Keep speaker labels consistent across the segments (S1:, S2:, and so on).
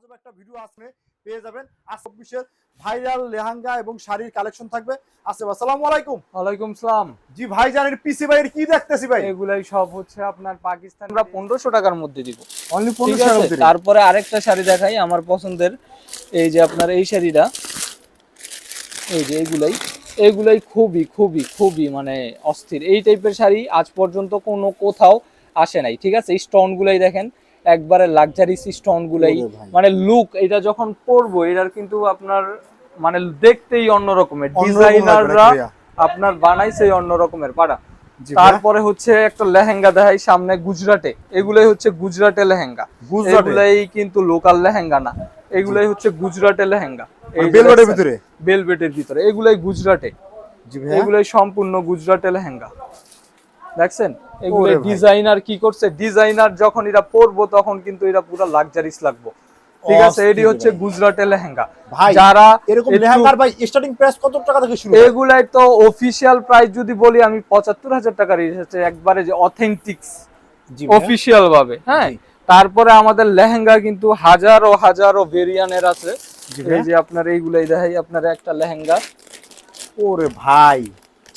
S1: গজব একটা ভিডিও আসলে পেয়ে যাবেন। আজকে 24 ভাইরাল লেহেঙ্গা এবং শাড়ির কালেকশন থাকবে। আসসালামু আলাইকুম।
S2: ওয়ালাইকুম সালাম।
S1: জি ভাইজান, এর পিসি ভাইয়ের কি দেখতেছি ভাই?
S2: এগুলাই সব হচ্ছে আপনার পাকিস্তান। আমরা 1500 টাকার মধ্যে দিব।
S1: অনলি
S2: ঠিক
S1: 1500
S2: আছে,
S1: মধ্যে।
S2: তারপরে আরেকটা শাড়ি দেখাই আমার পছন্দের। এই যে আপনার এই শাড়িটা, এই যে এগুলাই খুবই খুবই খুবই মানে অস্থির। এই টাইপের শাড়ি আজ পর্যন্ত কোনো কোথাও আসে নাই। ঠিক আছে, স্টোন গুলাই দেখেন, একবারে লাক্সারিস স্টোন গুলাই, মানে লুক এটা যখন পরবো এটার কিন্তু আপনার মানে দেখতেই অন্য রকমের। ডিজাইনাররা আপনার বানাইছে অন্য রকমের পাড়া। তারপরে হচ্ছে একটা লেহেঙ্গা দেখাই সামনে গুজরাটে। এগুলাই হচ্ছে গুজরাটে লেহেঙ্গা, এগুলাই কিন্তু লোকাল লেহেঙ্গা না, এগুলাই হচ্ছে গুজরাটে লেহেঙ্গা। এই বেলভেটের ভিতরে, বেলভেটের ভিতরে এগুলাই গুজরাটে, এগুলাই সম্পূর্ণ গুজরাটে লেহেঙ্গা। দেখছেন এগুলো ডিজাইনার কি করছে, ডিজাইনার যখন এরা পরবো তখন কিন্তু এরা পুরো লাক্সারিস লাগবে। ঠিক আছে, এটি হচ্ছে গুজরাটের লেহেঙ্গা। যারা
S1: এরকম লেহেঙ্গার ভাই স্টার্টিং প্রাইস কত টাকা থেকে শুরু?
S2: এগুলাই তো অফিশিয়াল প্রাইস যদি বলি আমি ৭৫,০০০ টাকার এসেছে একবারে, যে অথেন্টিক অফিশিয়াল ভাবে। হ্যাঁ, তারপরে আমাদের লেহেঙ্গা কিন্তু হাজারো হাজারো ভেরিয়ানের আছে। এই যে আপনার এইগুলাই দেখাই, আপনার একটা লেহেঙ্গা।
S1: ওরে ভাই,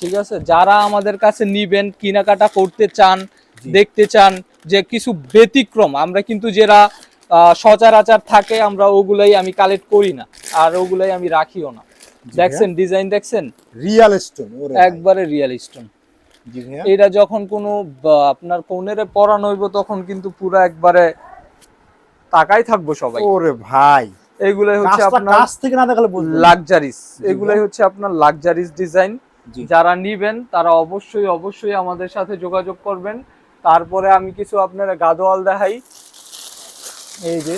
S2: ঠিক আছে, যারা আমাদের কাছে নিবেন, কেনাকাটা করতে চান, দেখতে চান যে কিছু ব্যতিক্রম, আমরা কিন্তু যারা সচরাচর থাকে আমরা ওগুলাই আমি কালেক্ট করি না, আর ওগুলাই আমি রাখিও না। দেখছেন ডিজাইন, দেখছেন
S1: রিয়েল স্টোন,
S2: একবারে রিয়েল স্টোন। এটা যখন কোনো আপনার কৌনেরে পরানো হইব তখন কিন্তু পুরো একবারে তাকাই থাকবো সবাই।
S1: ওরে ভাই,
S2: এগুলাই হচ্ছে আপনার
S1: কাছ থেকে না দেখালে বুঝবেন
S2: লাক্সারিস। এগুলাই হচ্ছে আপনার লাক্সারিস ডিজাইন। যারা নিবেন তারা অবশ্যই অবশ্যই আমাদের সাথে যোগাযোগ করবেন। তারপরে আমি কিছু আপনার গাদোয়াল দেখাই। এই যে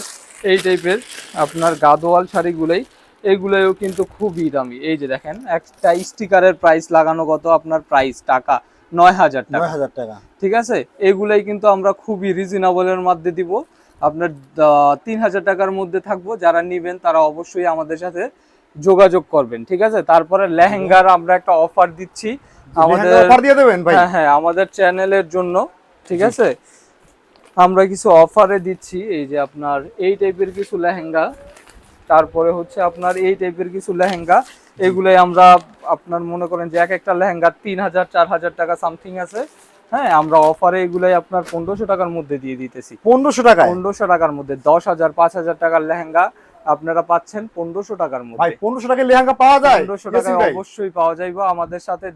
S2: এই টাইপের আপনার গাদোয়াল শাড়িগুলাই, এগুলোও কিন্তু খুবই দামি। এই যে দেখেন, একটা স্টিকারের প্রাইস লাগানো কত আপনার প্রাইস টাকা ৯,০০০ টাকা।
S1: ৯,০০০ টাকা।
S2: ঠিক আছে, এগুলাই কিন্তু আমরা খুবই রিজনেবলের মধ্যে দিব, আপনার ৩,০০০ টাকার মধ্যে থাকবো। যারা নিবেন তারা অবশ্যই আমাদের সাথে যোগাযোগ করবেন। ঠিক আছে, তারপরে লেহেঙ্গার আমরা একটা অফার দিচ্ছি আমাদের,
S1: অফার দিয়ে দেবেন ভাই?
S2: হ্যাঁ, আমাদের চ্যানেলের জন্য। ঠিক আছে, আমরা কিছু অফারে দিচ্ছি। এই যে আপনার এই টাইপের কিছু লেহেঙ্গা, তারপরে হচ্ছে আপনার এই টাইপের কিছু লেহেঙ্গা। এগুলাই আমরা আপনার মনে করেন যে এক একটা লেহেঙ্গা ৩,০০০ ৪,০০০ টাকা সামথিং আছে। হ্যাঁ, আমরা অফারে এগুলাই আপনার ১৫০০ টাকার মধ্যে দিয়ে দিতেছি।
S1: ১৫০০ টাকা?
S2: ১৫০০ টাকার মধ্যে ১০,০০০ ৫,০০০ টাকার লেহেঙ্গা আপনারা পাচ্ছেন ১৫০০ টাকার মধ্যে।
S1: ভাই ১৫০০ টাকায় লেহেঙ্গা পাওয়া যায়?
S2: ১৫০০ টাকায় অবশ্যই পাওয়া যাইবো। আমাদের সাথে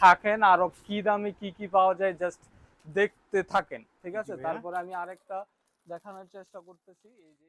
S2: থাকেন, আরো কি দামে কি কি পাওয়া যায় জাস্ট দেখতে থাকেন। ঠিক আছে, তারপরে আমি আরেকটা দেখানোর চেষ্টা করতেছি। এই যে